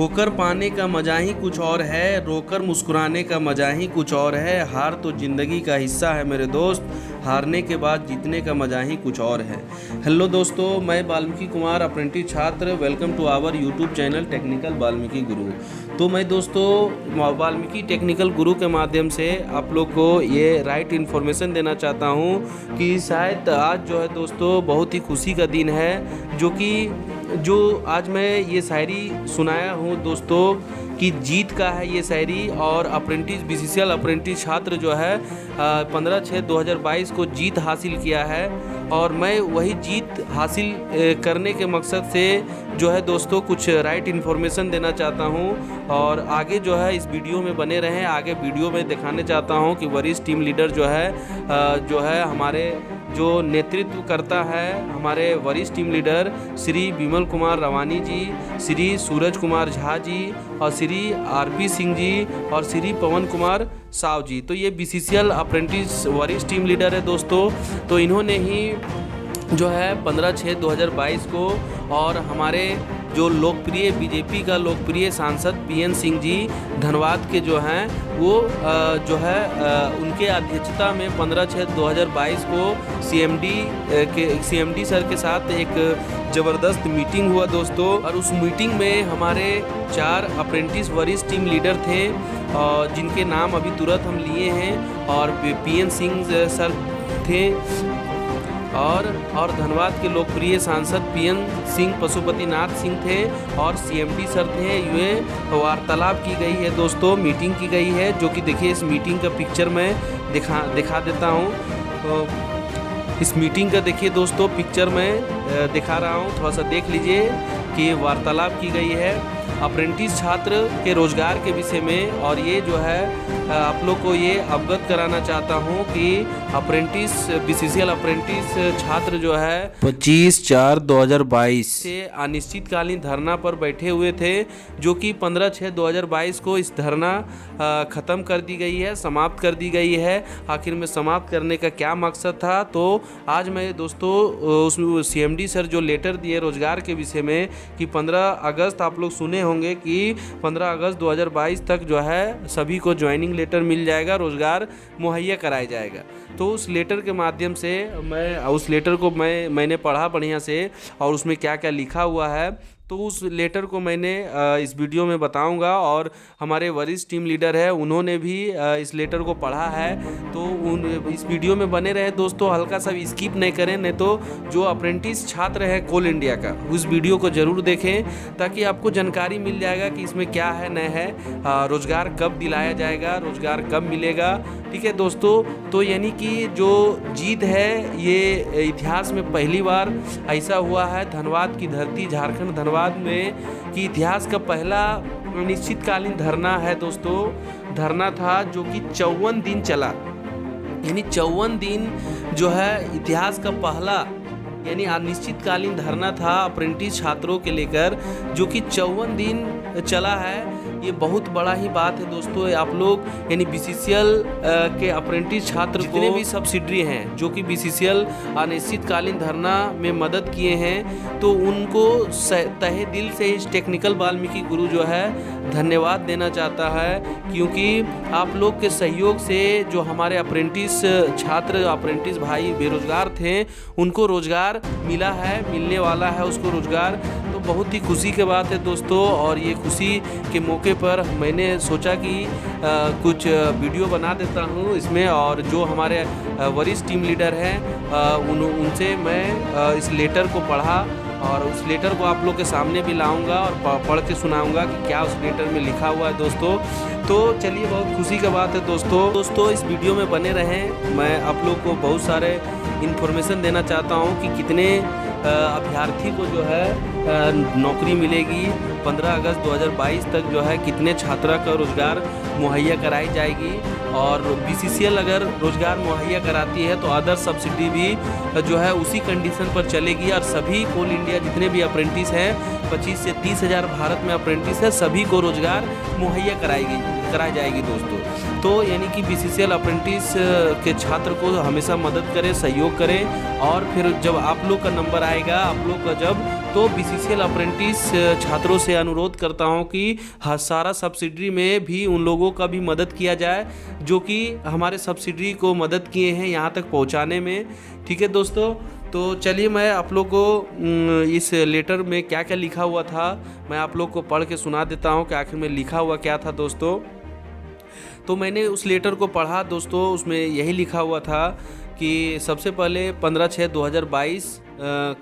खोकर पाने का मजा ही कुछ और है, रोकर मुस्कुराने का मजा ही कुछ और है। हार तो ज़िंदगी का हिस्सा है मेरे दोस्त, हारने के बाद जीतने का मजा ही कुछ और है। हेलो दोस्तों, मैं वाल्मीकि कुमार अप्रेंटिस छात्र, welcome to our YouTube channel technical Valmiki Guru. तो मैं दोस्तों वाल्मीकि टेक्निकल गुरु के माध्यम से आप लोग को ये राइट इन्फॉर्मेशन देना चाहता हूँ कि शायद आज जो है दोस्तों बहुत ही खुशी का दिन है, जो आज मैं ये शायरी सुनाया हूँ दोस्तों कि जीत का है ये शायरी। और अप्रेंटिस बीसीसीएल अप्रेंटिस छात्र जो है 15/6/2022 को जीत हासिल किया है, और मैं वही जीत हासिल करने के मकसद से जो है दोस्तों कुछ राइट इन्फॉर्मेशन देना चाहता हूं। और आगे जो है इस वीडियो में बने रहें। आगे वीडियो में दिखाने चाहता हूं कि वरिष्ठ टीम लीडर जो है हमारे जो नेतृत्व करता है, हमारे वरिष्ठ टीम लीडर श्री विमल कुमार रवानी जी, श्री सूरज कुमार झा जी, और श्री आरपी सिंह जी, और श्री पवन कुमार साव जी। तो ये बीसीसीएल अप्रेंटिस वरिष्ठ टीम लीडर है दोस्तों। तो इन्होंने ही जो है 15/6/2022 को, और हमारे जो लोकप्रिय बीजेपी का लोकप्रिय सांसद पीएन सिंह जी धनबाद के जो हैं वो उनके अध्यक्षता में 15/6/2022 को सीएमडी सर के साथ एक ज़बरदस्त मीटिंग हुआ दोस्तों। और उस मीटिंग में हमारे 4 अप्रेंटिस वरिष्ठ टीम लीडर थे, जिनके नाम अभी तुरंत हम लिए हैं। और पीएन सिंह सर थे, और धनबाद के लोकप्रिय सांसद पीएन सिंह पशुपतिनाथ सिंह थे, और सीएमडी सर थे। ये वार्तालाप की गई है दोस्तों, मीटिंग की गई है, जो कि देखिए इस मीटिंग का पिक्चर मैं दिखा देता हूँ। तो इस मीटिंग का देखिए दोस्तों पिक्चर मैं दिखा रहा हूँ, थोड़ा सा देख लीजिए कि वार्तालाप की गई है अप्रेंटिस छात्र के रोज़गार के विषय में। और ये जो है आप लोग को ये अवगत कराना चाहता हूँ कि अप्रेंटिस बीसीसीएल अप्रेंटिस छात्र जो है 25/4/2022 से अनिश्चितकालीन धरना पर बैठे हुए थे, जो कि 15/6/2022 को इस धरना ख़त्म कर दी गई है, समाप्त कर दी गई है। आखिर में समाप्त करने का क्या मकसद था, तो आज मैं दोस्तों उस सीएमडी सर जो लेटर दिए रोज़गार के विषय में कि 15 अगस्त आप लोग सुने होंगे कि 15 अगस्त 2022 तक जो है सभी को ज्वाइनिंग लेटर मिल जाएगा, रोज़गार मुहैया कराया जाएगा। तो उस लेटर के माध्यम से उस लेटर को मैंने पढ़ा बढ़िया से, और उसमें क्या क्या लिखा हुआ है, तो उस लेटर को मैंने इस वीडियो में बताऊंगा। और हमारे वरिष्ठ टीम लीडर है, उन्होंने भी इस लेटर को पढ़ा है, तो इस वीडियो में बने रहे दोस्तों, हल्का सा भी स्किप नहीं करें, नहीं तो जो अप्रेंटिस छात्र है कोल इंडिया का उस वीडियो को ज़रूर देखें, ताकि आपको जानकारी मिल जाएगा कि इसमें क्या है न है, रोज़गार कब दिलाया जाएगा, रोज़गार कब मिलेगा। ठीक है दोस्तों, तो यानी कि जो जीत है ये इतिहास में पहली बार ऐसा हुआ है, धनबाद की धरती झारखंड धनबाद में कि इतिहास का पहला अनिश्चितकालीन धरना है दोस्तों। धरना था जो कि 54 दिन चला, यानी 54 दिन जो है इतिहास का पहला यानी अनिश्चितकालीन धरना था अप्रेंटिस छात्रों के लेकर, जो कि 54 दिन चला है। ये बहुत बड़ा ही बात है दोस्तों। आप लोग यानी बीसीसीएल के अप्रेंटिस छात्र जितने भी सब्सिडरी हैं जो कि बीसीसीएल अनिश्चितकालीन धरना में मदद किए हैं, तो उनको तहे दिल से इस टेक्निकल वाल्मीकि गुरु जो है धन्यवाद देना चाहता है, क्योंकि आप लोग के सहयोग से जो हमारे अप्रेंटिस छात्र अप्रेंटिस भाई बेरोजगार थे, उनको रोज़गार मिला है, मिलने वाला है उसको रोज़गार। तो बहुत ही खुशी की बात है दोस्तों। और ये खुशी के मौके पर मैंने सोचा कि कुछ वीडियो बना देता हूँ इसमें, और जो हमारे वरिष्ठ टीम लीडर हैं उनसे मैं इस लेटर को पढ़ा, और उस लेटर को आप लोग के सामने भी लाऊंगा और पढ़ के सुनाऊंगा कि क्या उस लेटर में लिखा हुआ है दोस्तों। तो चलिए, बहुत खुशी की बात है दोस्तों इस वीडियो में बने रहें। मैं आप लोग को बहुत सारे इन्फॉर्मेशन देना चाहता हूँ कि कितने अभ्यर्थी को जो है नौकरी मिलेगी 15 अगस्त 2022 तक, जो है कितने छात्रा का रोज़गार मुहैया कराई जाएगी। और बीसीसीएल अगर रोज़गार मुहैया कराती है तो अदर सब्सिडी भी जो है उसी कंडीशन पर चलेगी, और सभी कोल इंडिया जितने भी अप्रेंटिस हैं 25 से 30 हज़ार भारत में अप्रेंटिस है, सभी को रोज़गार मुहैया कराई जाएगी दोस्तों। तो यानी कि बीसीसीएल अप्रेंटिस के छात्र को हमेशा मदद करें, सहयोग करें। और फिर जब आप लोग का नंबर आएगा, आप लोग का जब, तो बीसीसीएल अप्रेंटिस छात्रों से अनुरोध करता हूं कि सारा सब्सिडी में भी उन लोगों का भी मदद किया जाए जो कि हमारे सब्सिडी को मदद किए हैं यहाँ तक पहुँचाने में। ठीक है दोस्तों, तो चलिए मैं आप लोग को इस लेटर में क्या क्या लिखा हुआ था मैं आप लोग को पढ़ के सुना देता हूँ कि आखिर में लिखा हुआ क्या था दोस्तों। तो मैंने उस लेटर को पढ़ा दोस्तों, उसमें यही लिखा हुआ था कि सबसे पहले 15/6/2022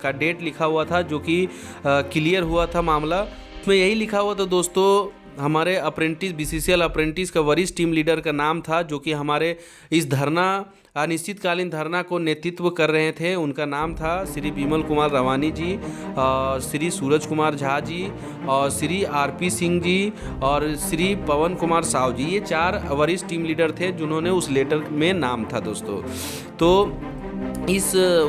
का डेट लिखा हुआ था जो कि क्लियर हुआ था मामला। उसमें यही लिखा हुआ था दोस्तों, हमारे अप्रेंटिस बीसीसीएल अप्रेंटिस का वरिष्ठ टीम लीडर का नाम था जो कि हमारे इस धरना अनिश्चितकालीन धरना को नेतृत्व कर रहे थे। उनका नाम था श्री विमल कुमार रवानी जी, श्री सूरज कुमार झा जी, और श्री आरपी सिंह जी, और श्री पवन कुमार साव जी। ये 4 वरिष्ठ टीम लीडर थे जिन्होंने उस लेटर में नाम था दोस्तों। तो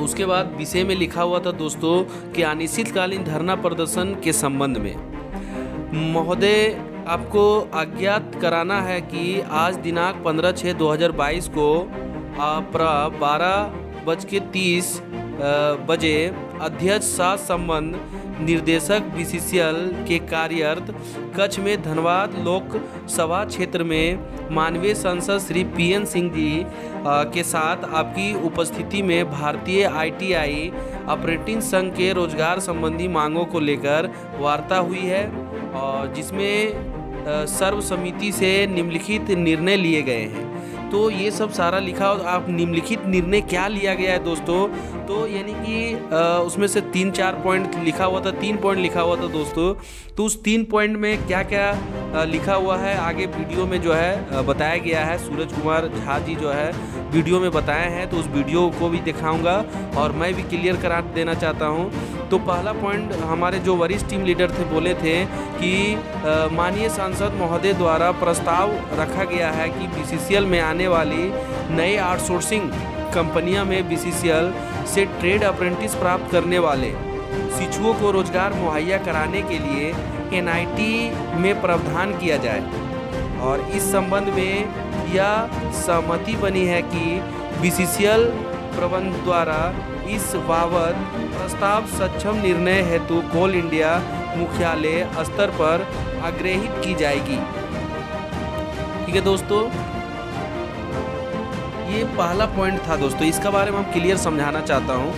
उसके बाद विषय में लिखा हुआ था दोस्तों कि अनिश्चितकालीन धरना प्रदर्शन के संबंध में महोदय आपको अज्ञात कराना है कि आज दिनांक 15/6/2022 को 12:30 बजे अध्यक्ष साथ संबंध निर्देशक बीसीसीएल के कार्यरत कक्ष में धनबाद लोकसभा क्षेत्र में माननीय सांसद श्री पीएन सिंह जी के साथ आपकी उपस्थिति में भारतीय आईटीआई अप्रेंटिस संघ के रोजगार संबंधी मांगों को लेकर वार्ता हुई है, और जिसमें सर्वसम्मति से निम्नलिखित निर्णय लिए गए हैं। तो ये सब सारा लिखा हो। आप निम्नलिखित निर्णय क्या लिया गया है दोस्तों, तो यानी कि उसमें से 3-4 पॉइंट लिखा हुआ था, 3 पॉइंट लिखा हुआ था दोस्तों। तो उस 3 पॉइंट में क्या क्या लिखा हुआ है आगे वीडियो में जो है बताया गया है। सूरज कुमार झा जी जो है वीडियो में बताए हैं, तो उस वीडियो को भी दिखाऊंगा और मैं भी क्लियर करा देना चाहता हूँ। तो पहला पॉइंट हमारे जो वरिष्ठ टीम लीडर थे बोले थे कि माननीय सांसद महोदय द्वारा प्रस्ताव रखा गया है कि बीसीसीएल में आने वाली नए आउटसोर्सिंग कंपनियां में बीसीसीएल से ट्रेड अप्रेंटिस प्राप्त करने वाले शिक्षुओं को रोजगार मुहैया कराने के लिए एनआईटी में प्रावधान किया जाए, और इस संबंध में यह सहमति बनी है कि बीसीसीएल प्रबंध द्वारा इस बाबत प्रस्ताव सक्षम निर्णय हेतु कोल इंडिया मुख्यालय स्तर पर अग्रहित की जाएगी। ठीक है दोस्तों, ये पहला पॉइंट था दोस्तों, इसका बारे में हम क्लियर समझाना चाहता हूँ।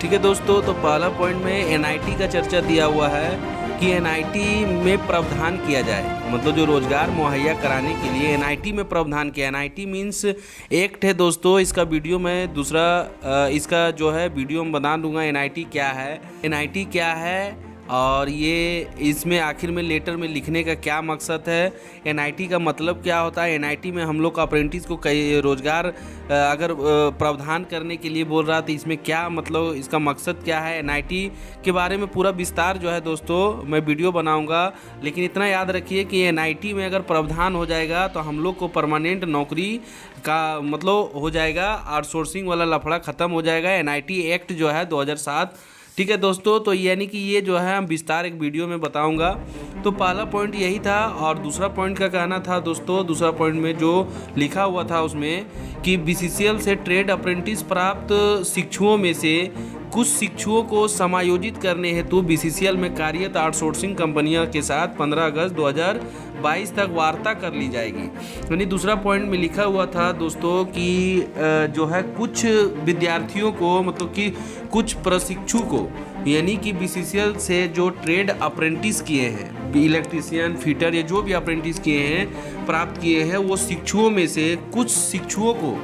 ठीक है दोस्तों, तो पहला पॉइंट में एनआईटी का चर्चा दिया हुआ है कि एनआईटी में प्रावधान किया जाए, मतलब जो रोजगार मुहैया कराने के लिए एनआईटी में प्रावधान किया। एनआईटी मीन्स एक्ट है दोस्तों, इसका वीडियो मैं दूसरा इसका जो है वीडियो में बना दूंगा एनआईटी क्या है, एनआईटी क्या है, और ये इसमें आखिर में लेटर में लिखने का क्या मकसद है, एनआईटी का मतलब क्या होता है। एनआईटी में हम लोग का अप्रेंटिस को कई रोजगार अगर प्रावधान करने के लिए बोल रहा था, इसमें क्या मतलब, इसका मकसद क्या है, एनआईटी के बारे में पूरा विस्तार जो है दोस्तों मैं वीडियो बनाऊंगा। लेकिन इतना याद रखिए कि एनआईटी में अगर प्रावधान हो जाएगा तो हम लोग को परमानेंट नौकरी का मतलब हो जाएगा, आउटसोर्सिंग वाला लफड़ा ख़त्म हो जाएगा। एनआईटी एक्ट जो है 2007। ठीक है दोस्तों, तो यानी कि ये जो है हम विस्तार एक वीडियो में बताऊंगा। तो पहला पॉइंट यही था, और दूसरा पॉइंट का कहना था दोस्तों, दूसरा पॉइंट में जो लिखा हुआ था उसमें कि बीसीसीएल से ट्रेड अप्रेंटिस प्राप्त शिक्षुओं में से कुछ शिक्षुओं को समायोजित करने हेतु बीसीसीएल में कार्यरत आउटसोर्सिंग कंपनियों के साथ 15 अगस्त 2022 तक वार्ता कर ली जाएगी। यानी दूसरा पॉइंट में लिखा हुआ था दोस्तों कि जो है कुछ विद्यार्थियों को, मतलब कि कुछ प्रशिक्षु को, यानी कि बीसीसीएल से जो ट्रेड अप्रेंटिस किए हैं, इलेक्ट्रीशियन, फिटर, या जो भी अप्रेंटिस किए हैं, प्राप्त किए हैं, वो शिक्षुओं में से कुछ शिक्षुओं को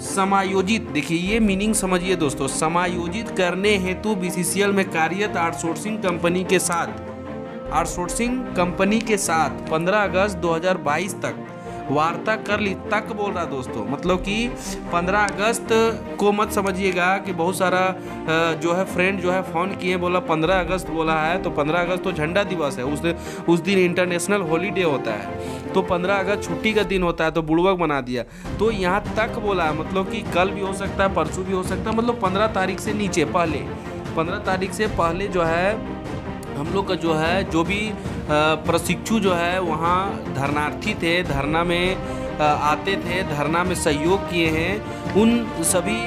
समायोजित, देखिए ये मीनिंग समझिए दोस्तों, समायोजित करने हेतु बीसीसीएल में कार्यरत आउटसोर्सिंग कंपनी के साथ 15 अगस्त 2022 तक वार्ता कर ली, तक बोल रहा दोस्तों, मतलब कि 15 अगस्त को मत समझिएगा कि बहुत सारा जो है फ्रेंड जो है फ़ोन किए, बोला 15 अगस्त बोला है, तो 15 अगस्त तो झंडा दिवस है, उस दिन इंटरनेशनल हॉलीडे होता है, तो 15 अगस्त छुट्टी का दिन होता है, तो बुड़बक बना दिया। तो यहाँ तक बोला है, मतलब कि कल भी हो सकता है, परसों भी हो सकता है, मतलब 15 तारीख से नीचे, पहले 15 तारीख से पहले जो है हम लोग का जो है जो भी प्रशिक्षु जो है वहाँ धरनार्थी थे, धरना में आते थे, धरना में सहयोग किए हैं, उन सभी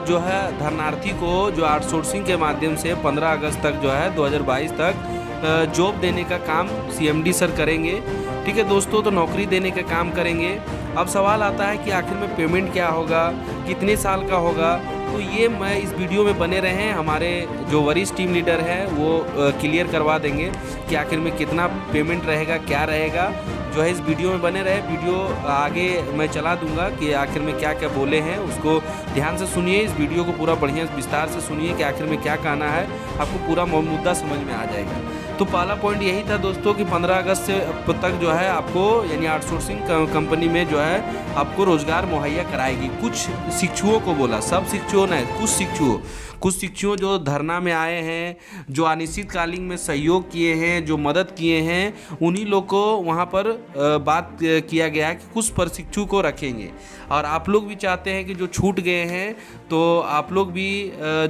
जो है धरनार्थी को जो आउटसोर्सिंग के माध्यम से 15 अगस्त तक जो है 2022 तक जॉब देने का काम सीएमडी सर करेंगे। ठीक है दोस्तों, तो नौकरी देने का काम करेंगे। अब सवाल आता है कि आखिर में पेमेंट क्या होगा, कितने साल का होगा। तो ये मैं इस वीडियो में बने रहें, हमारे जो वरिष्ठ टीम लीडर हैं वो क्लियर करवा देंगे कि आखिर में कितना पेमेंट रहेगा, क्या रहेगा। जो है इस वीडियो में बने रहे, वीडियो आगे मैं चला दूंगा कि आखिर में क्या क्या बोले हैं, उसको ध्यान से सुनिए। इस वीडियो को पूरा बढ़िया विस्तार से सुनिए कि आखिर में क्या कहना है, आपको पूरा मुद्दा समझ में आ जाएगा। तो पहला पॉइंट यही था दोस्तों कि 15 अगस्त से तक जो है आपको यानी आउटसोर्सिंग कंपनी में जो है आपको रोजगार मुहैया कराएगी। कुछ शिक्षुओं को बोला, सब शिक्षुओं ने, कुछ शिक्षुओं जो धरना में आए हैं, जो अनिश्चितकालीन में सहयोग किए हैं, जो मदद किए हैं, उन्हीं लोग को वहाँ पर बात किया गया है कि कुछ प्रशिक्षु को रखेंगे। और आप लोग भी चाहते हैं कि जो छूट गए हैं तो आप लोग भी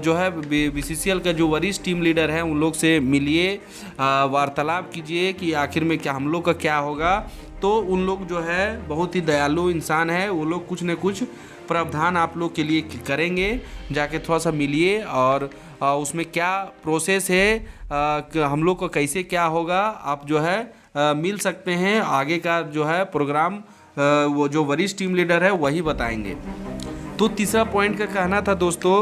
जो है बीसीसीएल का जो वरिष्ठ टीम लीडर हैं उन लोग से मिलिए, वार्तालाप कीजिए कि आखिर में क्या हम लोग का क्या होगा। तो उन लोग जो है बहुत ही दयालु इंसान है, वो लोग कुछ न कुछ प्रावधान आप लोग के लिए करेंगे। जाके थोड़ा सा मिलिए और उसमें क्या प्रोसेस है, हम लोग को कैसे क्या होगा, आप जो है मिल सकते हैं। आगे का जो है प्रोग्राम वो जो वरिष्ठ टीम लीडर है वही बताएंगे। तो तीसरा पॉइंट का कहना था दोस्तों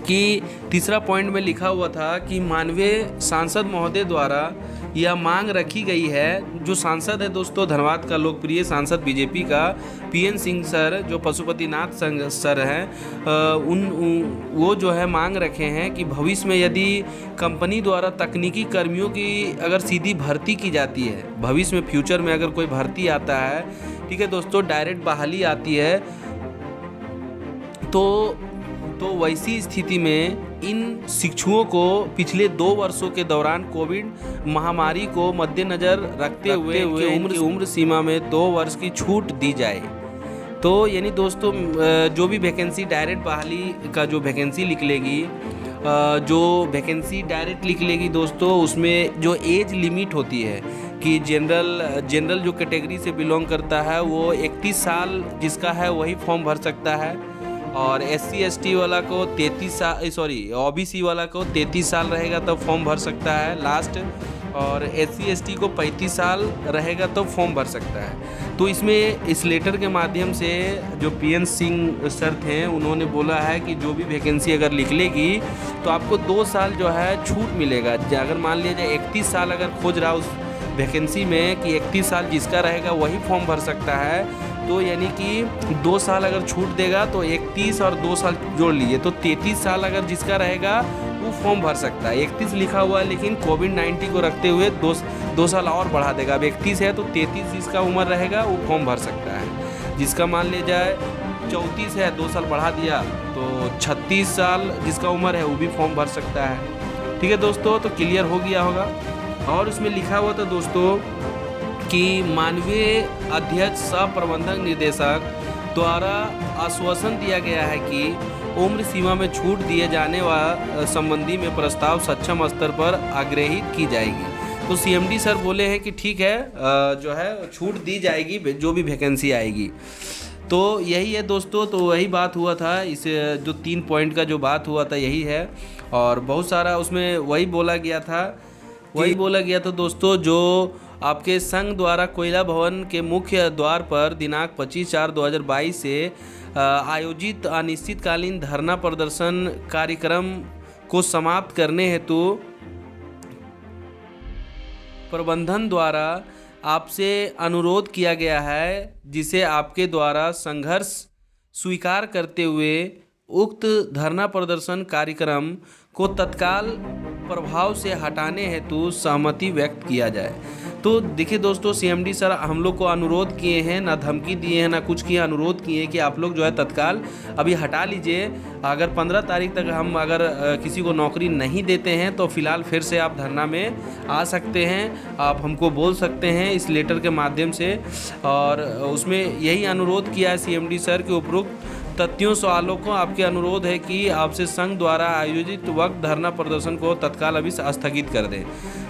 कि तीसरा पॉइंट में लिखा हुआ था कि माननीय सांसद महोदय द्वारा यह मांग रखी गई है। जो सांसद है दोस्तों धनबाद का लोकप्रिय सांसद बीजेपी का पीएन सिंह सर, जो पशुपतिनाथ सर हैं, वो जो है मांग रखे हैं कि भविष्य में यदि कंपनी द्वारा तकनीकी कर्मियों की अगर सीधी भर्ती की जाती है, भविष्य में फ्यूचर में अगर कोई भर्ती आता है, ठीक है दोस्तों, डायरेक्ट बहाली आती है, तो वैसी स्थिति में इन शिक्षुओं को पिछले 2 वर्षों के दौरान कोविड महामारी को मद्देनजर रखते हुए उम्र सीमा में 2 वर्ष की छूट दी जाए। तो यानी दोस्तों जो भी वैकेंसी डायरेक्ट बहाली का जो वैकेंसी निकलेगी, जो वैकेंसी डायरेक्ट निकलेगी दोस्तों, उसमें जो एज लिमिट होती है कि जनरल जो कैटेगरी से बिलोंग करता है वो 31 साल जिसका है वही फॉर्म भर सकता है, और SC ST वाला को 33 साल, OBC वाला को 33 साल रहेगा तब फॉर्म भर सकता है लास्ट, और SC ST को 35 साल रहेगा तो फॉर्म भर सकता है। तो इसमें इस लेटर के माध्यम से जो पीएन सिंह सर थे उन्होंने बोला है कि जो भी वैकेंसी अगर निकलेगी तो आपको 2 साल जो है छूट मिलेगा। अगर मान लिया जाए 31 साल अगर खोज रहा उस वैकेंसी में कि 31 साल जिसका रहेगा वही फॉर्म भर सकता है, तो यानी कि 2 साल अगर छूट देगा तो 31 और 2 साल जोड़ लीजिए तो 33 साल अगर जिसका रहेगा वो फॉर्म भर सकता है। 31 लिखा हुआ है लेकिन कोविड-19 को रखते हुए 2 साल और बढ़ा देगा। अब 31 है तो 33 जिसका उम्र रहेगा वो फॉर्म भर सकता है। जिसका मान लिया जाए 34 है, 2 साल बढ़ा दिया तो 36 साल जिसका उम्र है वो भी फॉर्म भर सकता है। ठीक है दोस्तों, तो क्लियर हो गया होगा। और उसमें लिखा हुआ था दोस्तों कि माननीय अध्यक्ष सह प्रबंधक निदेशक द्वारा आश्वासन दिया गया है कि उम्र सीमा में छूट दिए जाने व संबंधी में प्रस्ताव सक्षम स्तर पर आग्रहित की जाएगी। तो सीएमडी सर बोले हैं कि ठीक है, जो है छूट दी जाएगी जो भी वैकेंसी आएगी। तो यही है दोस्तों, तो वही बात हुआ था, इस जो 3 पॉइंट का जो बात हुआ था यही है। और बहुत सारा उसमें वही बोला गया था दोस्तों, जो आपके संघ द्वारा कोयला भवन के मुख्य द्वार पर दिनांक 25/4/2022 से आयोजित अनिश्चितकालीन धरना प्रदर्शन कार्यक्रम को समाप्त करने हेतु प्रबंधन द्वारा आपसे अनुरोध किया गया है, जिसे आपके द्वारा संघर्ष स्वीकार करते हुए उक्त धरना प्रदर्शन कार्यक्रम को तत्काल प्रभाव से हटाने हेतु सहमति व्यक्त किया जाए। तो देखिए दोस्तों, सीएमडी सर हम लोग को अनुरोध किए हैं, ना धमकी दिए हैं ना कुछ किया, अनुरोध किए हैं कि आप लोग जो है तत्काल अभी हटा लीजिए। अगर 15 तारीख तक हम अगर किसी को नौकरी नहीं देते हैं तो फ़िलहाल फिर से आप धरना में आ सकते हैं, आप हमको बोल सकते हैं इस लेटर के माध्यम से। और उसमें यही अनुरोध किया है सीएमडी सर कि उपरोक्त तथ्यों सवालों को आपके अनुरोध है कि आपसे संघ द्वारा आयोजित वक्त धरना प्रदर्शन को तत्काल अभी स्थगित कर दें।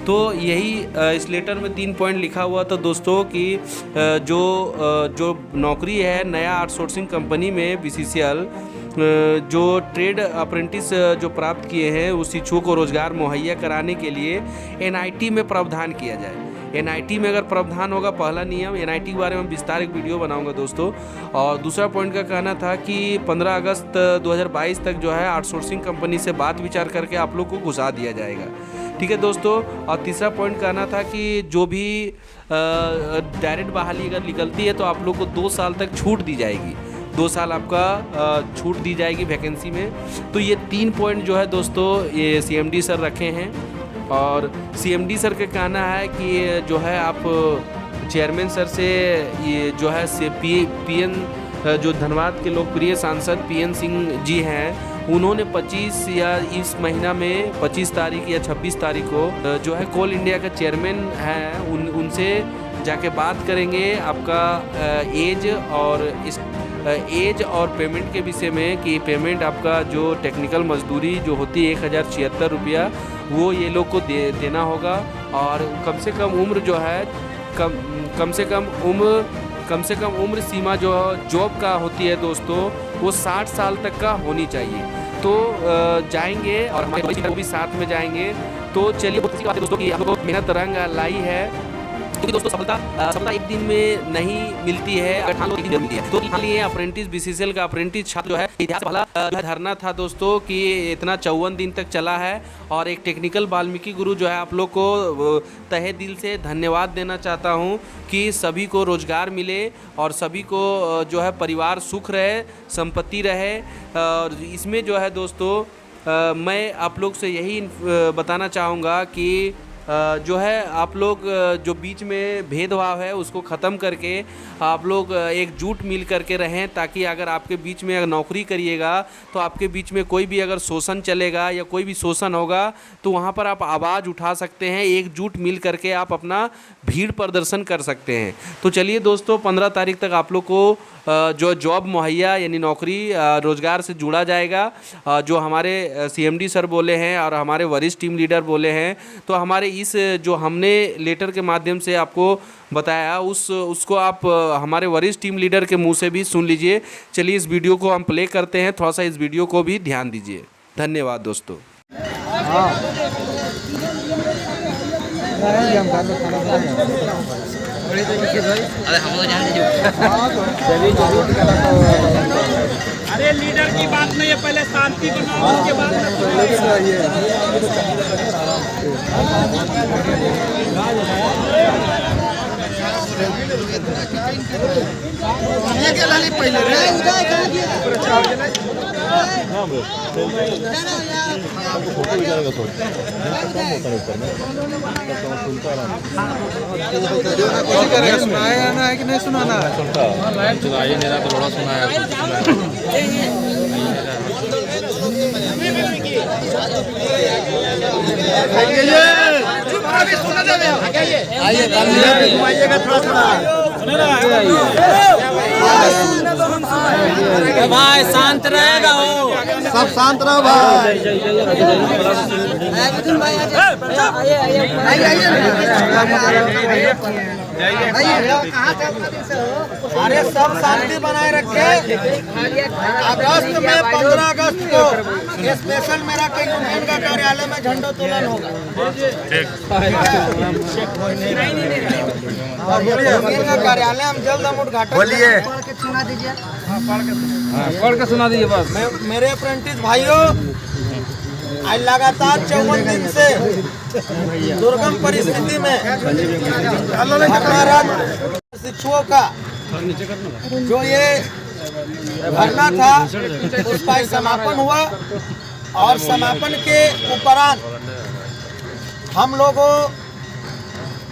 तो यही इस लेटर में 3 पॉइंट लिखा हुआ था दोस्तों कि जो नौकरी है नया आउटसोर्सिंग कंपनी में BCCL जो ट्रेड अप्रेंटिस जो प्राप्त किए हैं उस इच्छुओं को रोजगार मुहैया कराने के लिए NIT में प्रावधान किया जाए। NIT में अगर प्रावधान होगा, पहला नियम NIT के बारे में विस्तार एक वीडियो बनाऊंगा दोस्तों। और दूसरा पॉइंट का कहना था कि 15 अगस्त 2022 तक जो है आउटसोर्सिंग कंपनी से बात विचार करके आप लोग को घुसा दिया जाएगा। ठीक है दोस्तों। और तीसरा पॉइंट कहना था कि जो भी डायरेक्ट बहाली अगर निकलती है तो आप लोग को 2 साल तक छूट दी जाएगी, 2 साल आपका छूट दी जाएगी वैकेंसी में। तो ये 3 पॉइंट जो है दोस्तों ये CMD सर रखे हैं। और CMD सर का कहना है कि जो है आप चेयरमैन सर से ये जो है PN जो धनबाद के लोकप्रिय सांसद PN सिंह जी हैं, उन्होंने 25 या इस महीना में 25 तारीख या 26 तारीख को जो है कोल इंडिया का चेयरमैन है उनसे जाके बात करेंगे आपका एज और पेमेंट के विषय में कि पेमेंट आपका जो टेक्निकल मजदूरी जो होती है 1076 रुपया वो ये लोग को देना होगा। और कम से कम उम्र जो है कम से कम उम्र सीमा जो जॉब का होती है दोस्तों वो 60 साल तक का होनी चाहिए। तो जाएंगे और हमारे भी साथ में जाएंगे। तो चलिए बहुत सी बात है दोस्तों कि हम लोग मेहनत रंग लाई है, क्योंकि दोस्तों सफलता एक दिन में नहीं मिलती है, अगर ठान लो एक दिन मिलती है। तो मान लिए अप्रेंटिस BCCL का अप्रेंटिस छात्र जो है इतिहास वाला धरना था दोस्तों कि इतना 54 दिन तक चला है। और एक टेक्निकल वाल्मीकि गुरु जो है आप लोग को तहे दिल से धन्यवाद देना चाहता हूं कि सभी को रोजगार मिले और सभी को जो है परिवार सुख रहे, संपत्ति रहे। और इसमें जो है दोस्तों मैं आप लोग से यही बताना चाहूँगा कि जो है आप लोग जो बीच में भेदभाव है उसको ख़त्म करके आप लोग एकजुट मिल करके रहें, ताकि अगर आपके बीच में अगर नौकरी करिएगा तो आपके बीच में कोई भी अगर शोषण चलेगा या कोई भी शोषण होगा तो वहाँ पर आप आवाज़ उठा सकते हैं, एकजुट मिल करके आप अपना भीड़ प्रदर्शन कर सकते हैं। तो चलिए दोस्तों 15 तारीख तक आप लोग को जो जॉब मुहैया यानी नौकरी रोज़गार से जुड़ा जाएगा, जो हमारे CMD सर बोले हैं और हमारे वरिष्ठ टीम लीडर बोले हैं। तो हमारे इस जो हमने लेटर के माध्यम से आपको बताया उसको आप हमारे वरिष्ठ टीम लीडर के मुंह से भी सुन लीजिए। चलिए इस वीडियो को हम प्ले करते हैं, थोड़ा सा इस वीडियो को भी ध्यान दीजिए। धन्यवाद दोस्तों। अरे लीडर की बात नहीं है, पहले शांति बनाओ उसके बाद सुनाया ना है कि नहीं सुनाना है? सुनाइए, मेरा तो बड़ा सुनाया। घुमाइएगा थोड़ा भाई शांत रहेगा हो, सब शांत रहो भाई। अरे सब शांति बनाए रखे। अगस्त में 15 अगस्त को स्पेशल मेरा यूनियन का कार्यालय में झंडोत्तोलन होगा। यूनियन का कार्यालय हम जल्द हम उद्घाटन बोलिए, सुना दीजिए। पढ़ के सुना दीजिए बस। मेरे अप्रेंटिस भाइयों, आज लगातार 54 दिन से दुर्गम परिस्थिति में हमारा शिक्षुओं का जो ये धरना था उसका समापन हुआ। और समापन के उपरांत हम लोगों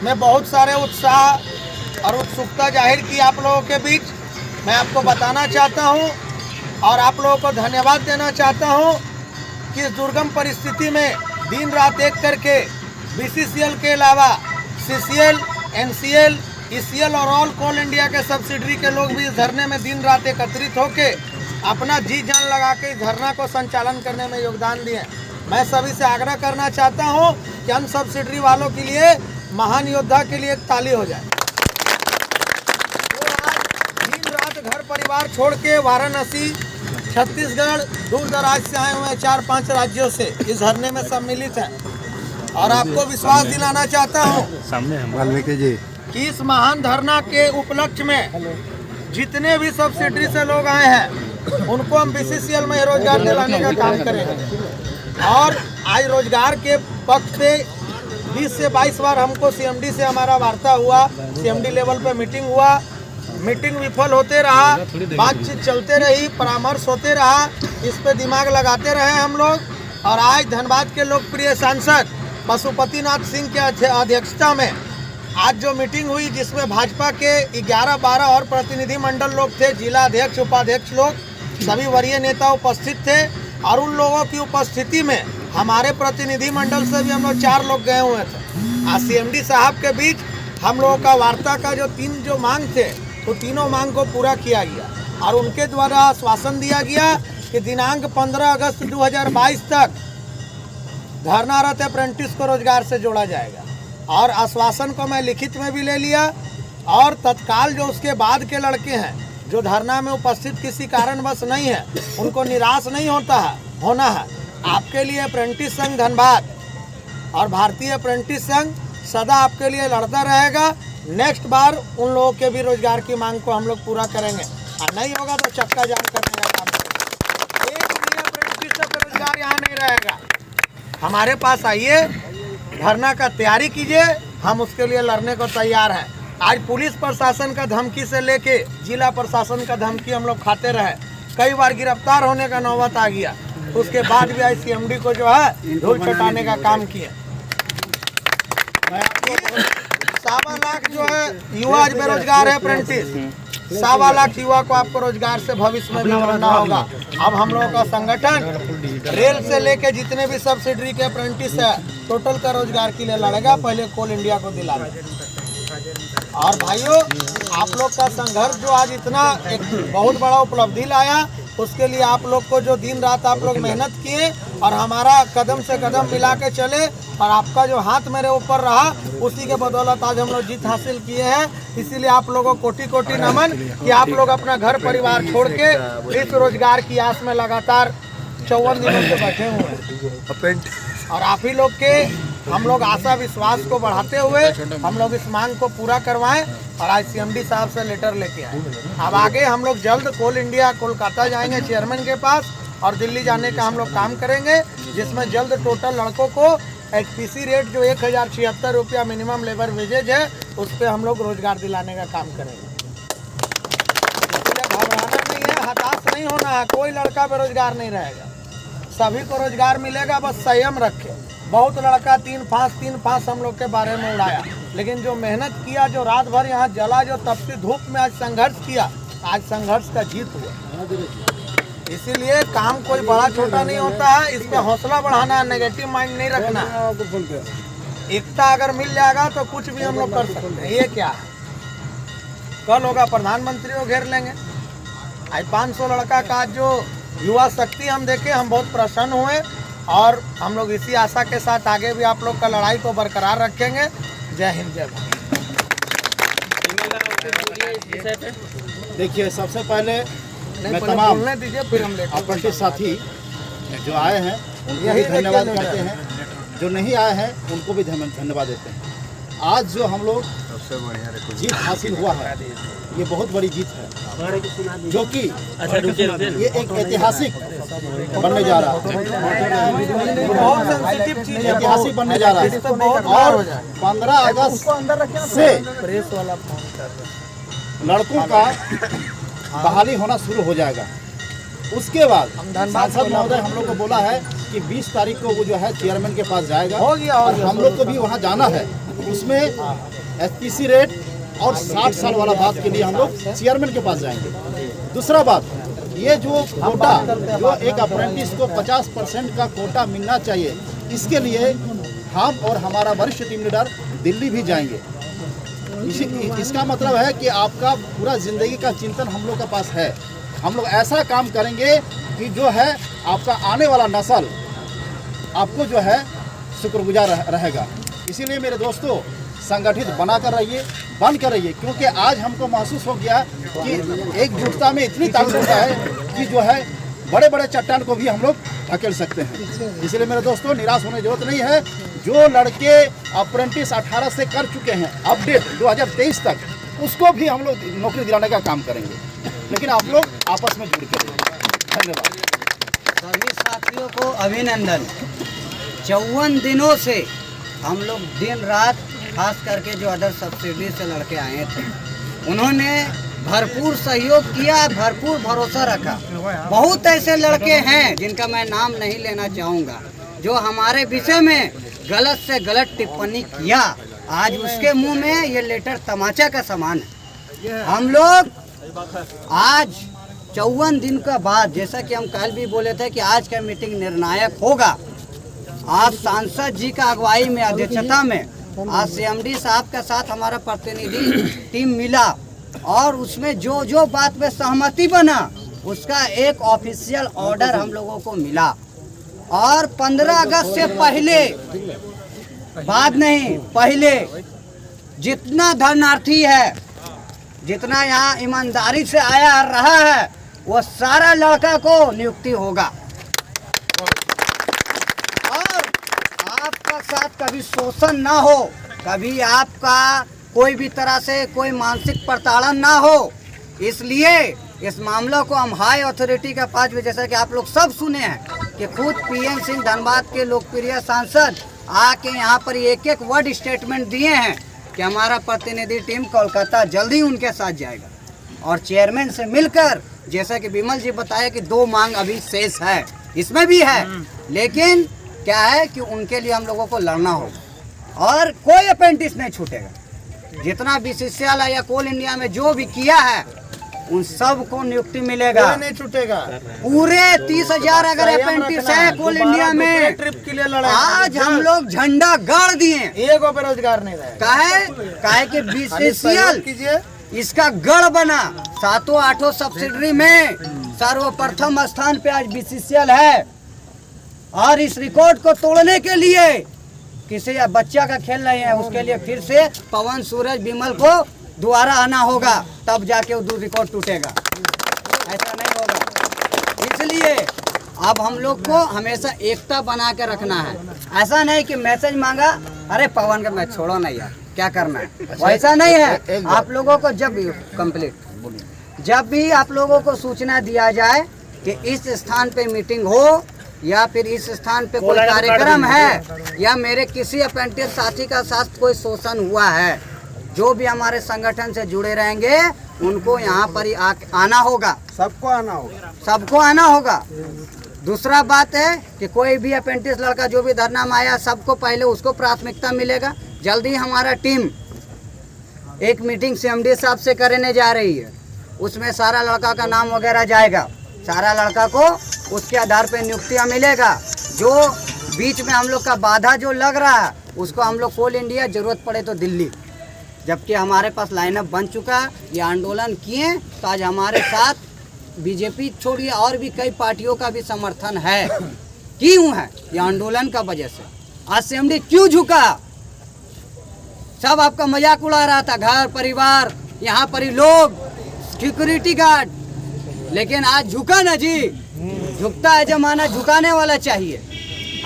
में बहुत सारे उत्साह और उत्सुकता जाहिर की आप लोगों के बीच। मैं आपको बताना चाहता हूं और आप लोगों को धन्यवाद देना चाहता हूं कि इस दुर्गम परिस्थिति में दिन रात एक करके BCCL के अलावा CCL, NCL, ECL और ऑल कोल इंडिया के सब्सिडरी के लोग भी इस धरने में दिन रात एकत्रित होके अपना जी जान लगा के इस धरना को संचालन करने में योगदान दिए। मैं सभी से आग्रह करना चाहता हूं कि अन सब्सिडी वालों के लिए, महान योद्धा के लिए एक ताली हो जाए। वो आज दिन रात घर परिवार छोड़ के वाराणसी, छत्तीसगढ़, दूर दराज से आए हुए 4-5 राज्यों से इस धरने में सम्मिलित हैं। और आपको विश्वास दिलाना चाहता हूं कि इस महान धरना के उपलक्ष्य में जितने भी सब्सिडी से लोग आए हैं उनको हम BCCL में रोजगार दिलाने का काम करेंगे। और आज रोजगार के पक्ष से 20 से 22 बार हमको CMD से हमारा वार्ता हुआ, CMD लेवल पे मीटिंग हुआ, मीटिंग विफल होते रहा, बातचीत चलते रही, परामर्श होते रहा, इस पे दिमाग लगाते रहे हम लोग। और आज धनबाद के लोकप्रिय सांसद पशुपतिनाथ सिंह के अध्यक्षता में आज जो मीटिंग हुई, जिसमें भाजपा के 11-12 और प्रतिनिधि मंडल लोग थे, जिला अध्यक्ष, उपाध्यक्ष लोग, सभी वरीय नेता उपस्थित थे। और उन लोगों की उपस्थिति में हमारे प्रतिनिधि मंडल से भी हम लोग 4 लोग गए हुए थे। आज CMD साहब के बीच हम लोगों का वार्ता का जो 3 मांग थे, तो तीनों मांग को पूरा किया गया। और उनके द्वारा आश्वासन दिया गया कि दिनांक 15 अगस्त 2022 तक धरनारत अप्रेंटिस को रोजगार से जोड़ा जाएगा। और आश्वासन को मैं लिखित में भी ले लिया। और तत्काल जो उसके बाद के लड़के हैं जो धरना में उपस्थित किसी कारणवश नहीं है, उनको निराश नहीं होना है। आपके लिए अप्रेंटिस संघ धनबाद और भारतीय अप्रेंटिस संघ सदा आपके लिए लड़ता रहेगा। नेक्स्ट बार उन लोगों के भी रोजगार की मांग को हम लोग पूरा करेंगे। और नहीं होगा तो चक्का जाम करने का काम करेंगे। एक भी अप्रेंटिस का रोजगार यहाँ नहीं रहेगा। हमारे पास आइए, धरना का तैयारी कीजिए, हम उसके लिए लड़ने को तैयार हैं। आज पुलिस प्रशासन का धमकी से लेके जिला प्रशासन का धमकी हम लोग खाते रहे, कई बार गिरफ्तार होने का नौबत आ गया। उसके बाद भी आज CMD को जो है धूल चटाने का काम किया। 1.25 लाख जो है युवा आज बेरोजगार है अप्रेंटिस, 1.25 लाख युवा को आपको रोजगार से भविष्य में भी जोड़ना होगा। अब हम लोगों का संगठन रेल से लेके जितने भी सब्सिडी के अप्रेंटिस है, टोटल का रोजगार के लिए लड़ेगा। पहले कोल इंडिया को दिला दें। और भाइयों, आप लोग का संघर्ष जो आज इतना एक बहुत बड़ा उपलब्धि लाया, उसके लिए आप लोग को जो दिन रात आप लोग मेहनत किए और हमारा कदम से कदम मिला के चले, और आपका जो हाथ मेरे ऊपर रहा, उसी के बदौलत आज हम लोग जीत हासिल किए हैं। इसीलिए आप लोगों को कोटि-कोटि नमन कि आप लोग अपना घर परिवार छोड़ के इस रोजगार की आस में लगातार 54 दिनों से बैठे हुए हैं। और आप ही लोग के हम लोग आशा विश्वास को बढ़ाते हुए हम लोग इस मांग को पूरा करवाएं। और आज CMD साहब से लेटर लेके आए। अब आगे हम लोग जल्द कोल इंडिया कोलकाता जाएंगे चेयरमैन के पास, और दिल्ली जाने का हम लोग काम करेंगे, जिसमें जल्द टोटल लड़कों को HPC रेट जो 1076 रुपया मिनिमम लेबर वेजेज है, उस पर हम लोग रोजगार दिलाने का काम करेंगे। इसलिए घबराना नहीं है, हताश नहीं होना है। कोई लड़का बेरोजगार नहीं रहेगा, सभी को रोजगार मिलेगा। बस संयम रखे। बहुत लड़का 3 फांस हम लोग के बारे में उड़ाया, लेकिन जो मेहनत किया, जो रात भर यहाँ जला, जो तपती धूप में आज संघर्ष किया, आज संघर्ष का जीत हुआ। इसीलिए काम कोई बड़ा छोटा नहीं होता है। इस पे हौसला बढ़ाना, नेगेटिव माइंड नहीं रखना। एकता अगर मिल जाएगा तो कुछ भी हम लोग कर सकते हैं। ये क्या है, कल होगा प्रधानमंत्री को घेर लेंगे। आज 500 लड़का का जो युवा शक्ति हम देखे, हम बहुत प्रसन्न हुए। और हम लोग इसी आशा के साथ आगे भी आप लोग का लड़ाई को बरकरार रखेंगे। जय हिंद, जय भारत। देखिए, सबसे पहले मैं तमाम बोलने दीजिए, फिर हम लेकर अप्रेंटिस साथी जो आए हैं उनको भी धन्यवाद करते हैं, जो नहीं आए हैं उनको भी धन्यवाद देते हैं। आज जो हम लोग जीत हासिल हुआ है, ये बहुत बड़ी जीत है, जो कि ये एक ऐतिहासिक बनने जा रहा है। बहुत सेंसिटिव चीज है, ऐतिहासिक बनने जा रहा है। और 15 अगस्त से लड़कों का बहाली होना शुरू हो जाएगा। उसके बाद सांसद महोदय हम लोग को बोला है कि 20 तारीख को वो जो है चेयरमैन के पास जाएगा, और हम लोग को भी वहाँ जाना है। उसमें HPC रेट और 60 साल वाला बात के लिए हम लोग चेयरमैन के पास जाएंगे। दूसरा बात, ये जो कोटा, जो एक अप्रेंटिस को 50% का कोटा मिलना चाहिए, इसके लिए हम और हमारा वरिष्ठ टीम लीडर दिल्ली भी जाएंगे। इसका मतलब है कि आपका पूरा ज़िंदगी का चिंतन हम लोग के पास है। हम लोग ऐसा काम करेंगे कि जो है आपका आने वाला नस्ल आपको जो है शुक्रगुजार रहेगा। इसीलिए मेरे दोस्तों संगठित बनाकर रहिए, बन कर रहिए, क्योंकि आज हमको महसूस हो गया कि एकजुटता में इतनी ताकत है कि जो है बड़े बड़े चट्टान को भी हम लोग धकेल सकते हैं। इसलिए मेरे दोस्तों निराश होने की जरूरत नहीं है। जो लड़के अप्रेंटिस 18 से कर चुके हैं अपडेट 2023 तक, उसको भी हम लोग नौकरी दिलाने का काम करेंगे, लेकिन आप लोग आपस में जुड़ के रहिए। धन्यवाद। सभी साथियों को अभिनंदन। 54 दिनों से हम लोग दिन रात, खास करके जो अदर सब्सिडी से लड़के आए थे, उन्होंने भरपूर सहयोग किया, भरपूर भरोसा रखा। बहुत ऐसे लड़के हैं जिनका मैं नाम नहीं लेना चाहूँगा, जो हमारे विषय में गलत से गलत टिप्पणी किया। आज उसके मुंह में ये लेटर तमाचा का समान है। हम लोग आज 54 दिन का बाद, जैसा कि हम कल भी बोले थे कि आज का मीटिंग निर्णायक होगा, आज सांसद जी का अगुवाई में, अध्यक्षता में, आज सीएमडी साहब के साथ हमारा प्रतिनिधि टीम मिला और उसमें जो जो बात में सहमति बना उसका एक ऑफिशियल ऑर्डर हम लोगों को मिला। और 15 अगस्त से पहले, बाद नहीं, पहले जितना धरनार्थी है, जितना यहाँ ईमानदारी से आया रहा है, वो सारा लड़का को नियुक्ति होगा। और आपका साथ कभी शोषण ना हो, कभी आपका कोई भी तरह से कोई मानसिक प्रताड़न ना हो, इसलिए इस मामला को हम हाई अथॉरिटी के पास भी, जैसा कि आप लोग सब सुने हैं कि खुद पीएन सिंह धनबाद के लोकप्रिय सांसद आके यहाँ पर एक एक वर्ड स्टेटमेंट दिए हैं कि हमारा प्रतिनिधि टीम कोलकाता जल्दी उनके साथ जाएगा। और चेयरमैन से मिलकर, जैसा कि विमल जी बताया कि 2 मांग अभी शेष है, इसमें भी है, लेकिन क्या है कि उनके लिए हम लोगों को लड़ना होगा और कोई अप्रेंटिस नहीं छूटेगा। जितना बीसीसीएल या कोल इंडिया में जो भी किया है उन सब को नियुक्ति मिलेगा, नहीं छूटेगा। पूरे 30,000 अगर अप्रेंटिस है कोल इंडिया में, ट्रिप के लिए लड़ाई आज हम लोग झंडा गाड़ दिए। एक बेरोजगार नहीं रहेगा। काहे कि बीसीसीएल इसका गढ़ बना। 7-8 सब्सिडरी में सर्वप्रथम स्थान पे आज बीसीसीएल है। और इस रिकॉर्ड को तोड़ने के लिए किसी बच्चा का खेल नहीं है, उसके लिए फिर से पवन, सूरज, विमल को दोबारा आना होगा, तब जाके वो रिकॉर्ड टूटेगा। ऐसा नहीं होगा। इसलिए अब हम लोग को हमेशा एकता बना के रखना है। ऐसा नहीं कि मैसेज मांगा, अरे पवन का मैच छोड़ो ना यार, क्या करना है, वैसा नहीं है। आप लोगों को जब भी जब भी आप लोगों को सूचना दिया जाए कि इस स्थान पे मीटिंग हो या फिर इस स्थान पे कोई कार्यक्रम है या मेरे किसी अप्रेंटिस साथी का साथ कोई शोषण हुआ है, जो भी हमारे संगठन से जुड़े रहेंगे उनको यहाँ पर ही आना होगा। सबको आना होगा, सबको आना होगा। दूसरा बात है कि कोई भी अप्रेंटिस लड़का जो भी धरना में आया, सबको पहले उसको प्राथमिकता मिलेगा। जल्दी हमारा टीम एक मीटिंग सीएमडी साहब से करने जा रही है, उसमें सारा लड़का का नाम वगैरह जाएगा, सारा लड़का को उसके आधार पे नियुक्तियाँ मिलेगा। जो बीच में हम लोग का बाधा जो लग रहा है उसको हम लोग कोल इंडिया, जरूरत पड़े तो दिल्ली, जबकि हमारे पास लाइनअप बन चुका है। ये आंदोलन किए तो आज हमारे साथ बीजेपी छोड़िए और भी कई पार्टियों का भी समर्थन है। क्यों है? ये आंदोलन का वजह से। आज सीएमडी क्यों झुका? सब आपका मजाक उड़ा रहा था, घर परिवार, यहाँ पर ही लोग, सिक्योरिटी गार्ड, लेकिन आज झुका ना जी। झुकता है जमाना, झुकाने वाला चाहिए।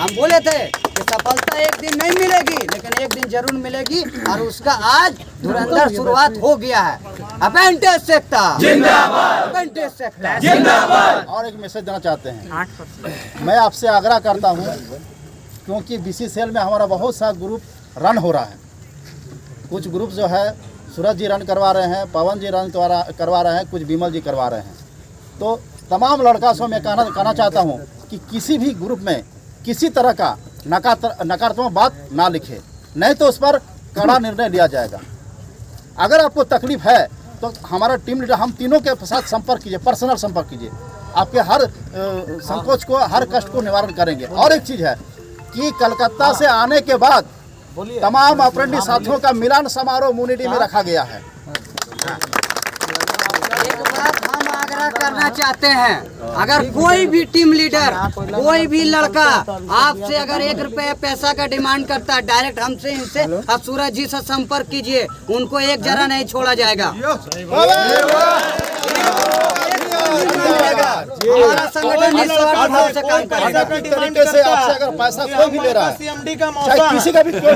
हम बोले थे कि सफलता एक दिन नहीं मिलेगी, लेकिन एक दिन जरूर मिलेगी और उसका आज धुरंधर शुरुआत हो गया है। अप्रेंटिस सेक्टर जिंदाबाद, अप्रेंटिस सेक्टर जिंदाबाद। और एक मैसेज देना चाहते हैं, मैं आपसे आग्रह करता हूं, क्योंकि बीसीसीएल में हमारा बहुत सा ग्रुप रन हो रहा है। कुछ ग्रुप जो है सूरज जी रन करवा रहे हैं, पवन जी रन करवा रहे हैं, कुछ विमल जी करवा रहे हैं। तो तमाम लड़का से मैं कहना चाहता हूं कि किसी भी ग्रुप में किसी तरह का नकारात्मक बात ना लिखे, नहीं तो उस पर कड़ा निर्णय लिया जाएगा। अगर आपको तकलीफ है तो हमारा टीम लीडर, हम तीनों के साथ संपर्क कीजिए, पर्सनल संपर्क कीजिए, आपके हर संकोच को, हर कष्ट को निवारण करेंगे। और एक चीज़ है कि कलकत्ता से आने के बाद तमाम अप्रेंटिस साथियों का मिलन समारोह मुनिडी में रखा गया है। एक बात हम आग्रह खड़ा करना चाहते हैं, अगर कोई भी टीम लीडर, कोई भी लड़का आपसे अगर 1 रुपया पैसा का डिमांड करता है, डायरेक्ट हमसे इनसे आप सूरज जी से संपर्क कीजिए, उनको एक जरा नहीं छोड़ा जाएगा। हमारा संगठन निस्वार्थ भाव से काम करेगा। तरीके से आपसे अगर पैसा कोई भी ले रहा है, सीएमडी का चाहे मौका किसी का भी कोई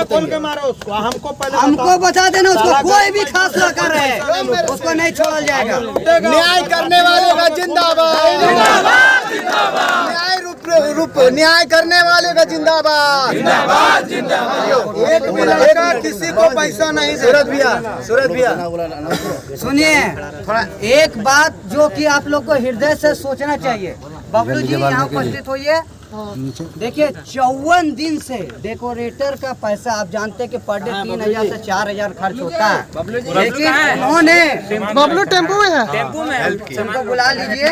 खोल के मारो उसको, हमको पहले हमको बता देना, उसको कोई भी खास ना कर रहे हैं, उसको नहीं छोड़ा जाएगा। न्याय करने वाले का जिंदाबाद, न्याय करने वाले का जिंदाबाद। एक भी लड़का किसी को पैसा नहीं दे। सूरज भैया सुनिए, एक बात जो कि आप लोग को हृदय से सोचना चाहिए। बबलू जी यहाँ उपस्थित होइए। देखिए 54 दिन से डेकोरेटर का पैसा आप जानते हैं कि पर डे 3000 से 4000 खर्च होता है, लेकिन उन्होंने बबलू टेम्पो में है, सबको बुला लीजिए।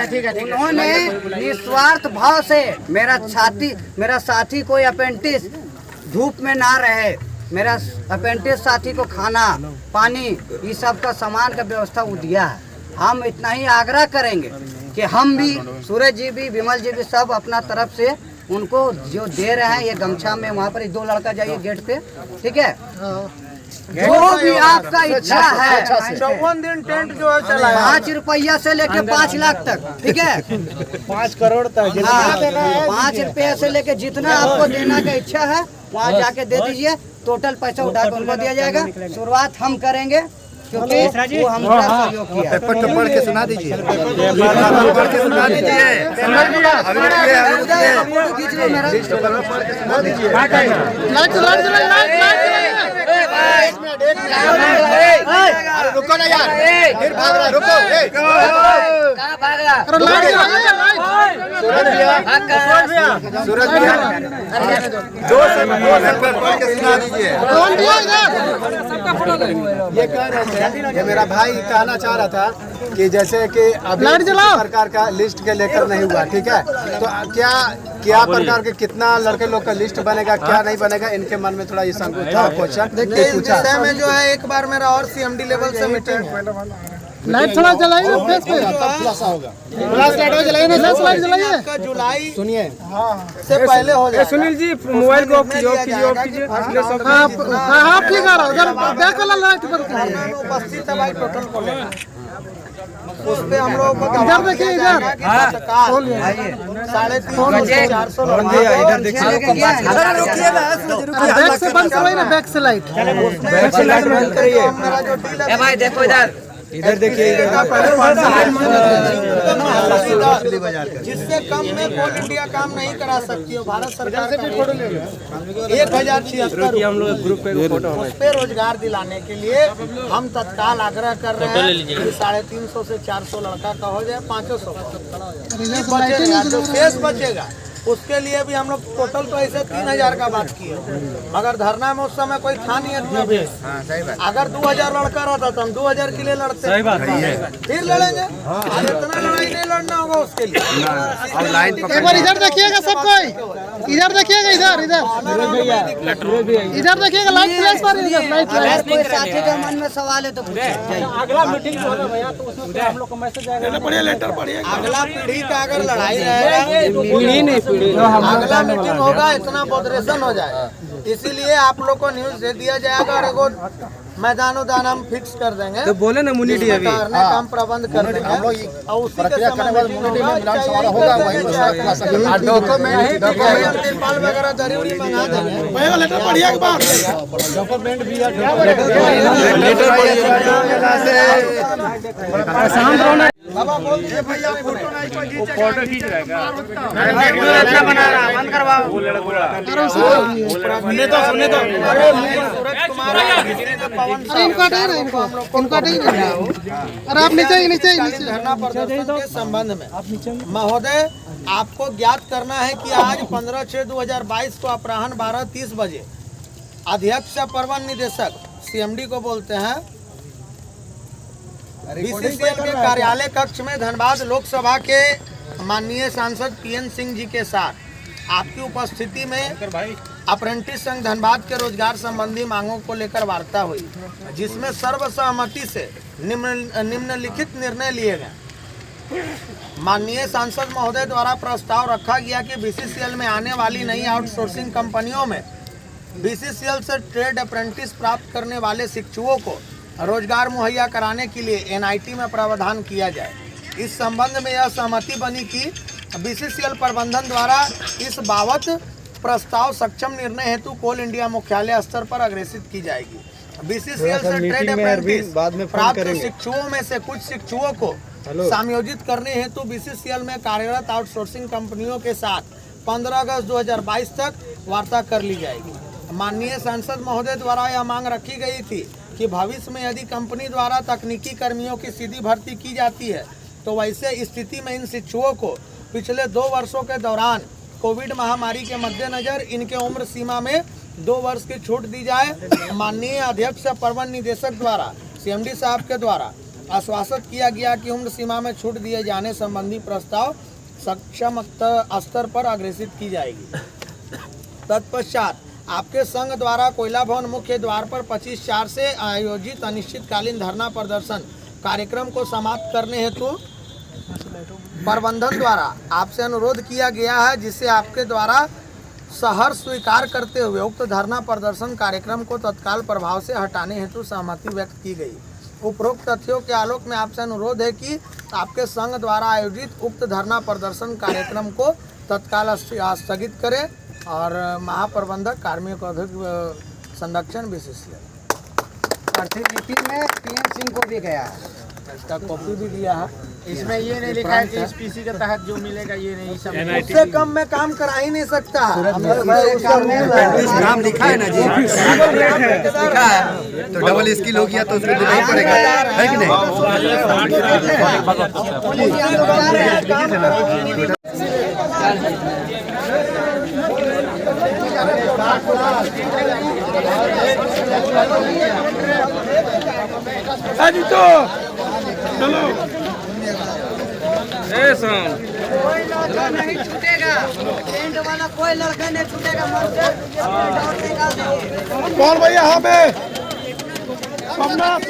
ठीक है। उन्होंने निस्वार्थ भाव से मेरा साथी कोई अपेंटिस धूप में ना रहे, मेरा अपेंटिस साथी को खाना पानी ये सब का सामान का व्यवस्था वो दिया है। हम इतना ही आग्रह करेंगे कि हम भी, सूरज जी भी, विमल जी भी, सब अपना तरफ से उनको जो दे रहे हैं, ये गमछा में वहाँ पर 2 लड़का जाइए गेट पे, ठीक है। जो भी आपका इच्छा है, 54 दिन टेंट जो है चलाया, 5 रुपया से लेके 5 लाख तक, ठीक है, 5 करोड़ तक। 5 रुपया से लेके जितना आपको देना का इच्छा है वहाँ जाके दे दीजिए, टोटल पैसा उठा कर उनको दिया जाएगा। शुरुआत हम करेंगे क्योंकि वो हमारा सहयोग किया। पेपर पढ़ के सुना दीजिए। रुको ना यार, फिर भाग रहा, रुको। सूरज भैया 2 पेपर पढ़ के सुना दीजिए। ये कह रहे थे, ये मेरा भाई कहना चाह रहा था कि जैसे कि अभी प्रकार का लिस्ट के लेकर नहीं हुआ, ठीक है, तो क्या प्रकार के कितना लड़के लोग का लिस्ट बनेगा, क्या नहीं बनेगा, इनके मन में थोड़ा ये संकोच था, क्वेश्चन देखिए इस विषय में जो है एक बार मेरा और सीएमडी लेवल से मीटिंग लाइट थोड़ा जलाइए ना फेस पे, खुलासा होगा। फ्लैश लाइट जलाइए ना, फ्लैश लाइट जलाइए। आपका जुलाई सुनिए से पहले हो जाए। सुनील जी मोबाइल को ऑफ कीजिए। हाँ ठीक है, उधर बैक वाला लाइट बंद कीजिए। उपस्थित है भाई टोटल को उस पे हम लोग को इधर देखिए, इधर 350 400 इधर देखिए, बैक से बंद करवाइए ना, बैक से लाइट। बंद करिए भाई देखो इधर देखिए, जिससे कम में कोल इंडिया काम नहीं करा सकती है भारत सरकार का 1076 हम लोग ग्रुप पे फोटो उस पे रोजगार दिलाने के लिए हम तत्काल आग्रह कर रहे हैं कि 350 से 400 लड़का का हो जाए, 500 बचेगा, जो शेष बचेगा उसके लिए भी हम लोग टोटल तो ऐसे 3000 का बात किए, मगर धरना में उस समय कोई था नहीं इतना भी। अगर 2000 लड़का रहता तो हम 2000 के लिए लड़ते, सही बात है, फिर लड़ेंगे। आज इतना लड़ाई नहीं लड़ना होगा उसके लिए। एक बार इधर देखिएगा सब कोई, इधर देखिएगा, इधर देखिएगा, लाइट फ्लैश मारिए, इधर लाइट फ्लैश। कोई साथी का मन में सवाल है तो अगला मीटिंग होगा भैया, तो उसमें हम लोग को मैसेज आएगा, बढ़िया लेटर पढ़िए। अगला पीढ़ी का अगर लड़ाई रहेगा, अगला मीटिंग होगा, इतना बॉडरेशन हो जाए, इसीलिए आप लोग को न्यूज दे दिया जाएगा और एगो मैदान उदान हम फिक्स कर देंगे। तो बोले ना मुनिटी अभी काम प्रबंध कर देंगे और उसी के समय तिरपाल वगैरह दरी उरी मंगा देंगे। लेटर पढ़िए एक बार, डॉक्यूमेंट भी बाबा बोलते भैया फोटो खींच रहेगा। बंद करवाओ। सुने तो सूरज कुमार अरे इनको हटाइए, इनको हटाइए। अरे आप नीचे धरना प्रदर्शन के संबंध में महोदय आपको ज्ञात करना है कि आज 15/6/2022 को अपराह्न 12:30 बजे अध्यक्ष प्रबंध निदेशक सीएमडी को बोलते हैं बीसीसीएल के कार्यालय कक्ष में धनबाद लोकसभा के माननीय सांसद पीएन सिंह जी के साथ आपकी उपस्थिति में अप्रेंटिस संघ धनबाद के रोजगार संबंधी मांगों को लेकर वार्ता हुई, जिसमें सर्वसहमति से निम्नलिखित निर्णय लिए गए। माननीय सांसद महोदय द्वारा प्रस्ताव रखा गया कि बीसीसीएल में आने वाली नई आउटसोर्सिंग कंपनियों में बीसीसीएल से ट्रेड अप्रेंटिस प्राप्त करने वाले शिक्षुओं को रोजगार मुहैया कराने के लिए एनआईटी में प्रावधान किया जाए। इस संबंध में यह सहमति बनी कि बीसीसीएल प्रबंधन द्वारा इस बाबत प्रस्ताव सक्षम निर्णय हेतु कोल इंडिया मुख्यालय स्तर पर अग्रेसित की जाएगी। बीसीसीएल से ट्रेड अप्रेंटिस प्राप्त शिक्षुओं में से कुछ शिक्षुओं को समायोजित करने हेतु बीसीसीएल में कार्यरत आउटसोर्सिंग कंपनियों के साथ 15 अगस्त 2022 तक वार्ता कर ली जाएगी। माननीय सांसद महोदय द्वारा यह मांग रखी गई थी कि भविष्य में यदि कंपनी द्वारा तकनीकी कर्मियों की सीधी भर्ती की जाती है तो वैसे स्थिति में इन शिक्षुओं को पिछले 2 वर्षों के दौरान कोविड महामारी के मद्देनजर इनके उम्र सीमा में 2 वर्ष की छूट दी जाए। माननीय अध्यक्ष प्रबंध निदेशक द्वारा सीएमडी साहब के द्वारा आश्वासित किया गया कि उम्र सीमा में छूट दिए जाने संबंधी प्रस्ताव सक्षम स्तर पर अग्रेसित की जाएगी। तत्पश्चात आपके संघ द्वारा कोयला भवन मुख्य द्वार पर 25/4 से आयोजित अनिश्चितकालीन धरना प्रदर्शन कार्यक्रम को समाप्त करने हेतु प्रबंधन द्वारा आपसे अनुरोध किया गया है, जिसे आपके द्वारा सहर्ष स्वीकार करते हुए उक्त धरना प्रदर्शन कार्यक्रम को तत्काल प्रभाव से हटाने हेतु सहमति व्यक्त की गई। उपरोक्त तथ्यों के आलोक में आपसे अनुरोध है कि आपके संघ द्वारा आयोजित उक्त धरना प्रदर्शन कार्यक्रम को तत्काल स्थगित करें और महाप्रबंधक कार्मिक अधिक संरक्षण बीसीसीएल प्रतिलिपि में पीएम सिंह को भी गया है, इसका कॉपी भी दिया है। इसमें ये नहीं लिखा है कि इस पीसी के तहत जो मिलेगा ये नहीं, सब उससे कम में काम करा ही नहीं सकता। नाम लिखा है ना जी, लिखा है तो डबल स्किल हो गया तो उसको देना ही पड़ेगा, है कि नहीं? तो चलो कोई लड़का नहीं छूटेगा, टेंट वाला कोई लड़का नहीं छूटेगा। कौन भैया यहाँ पे? सोमनाथ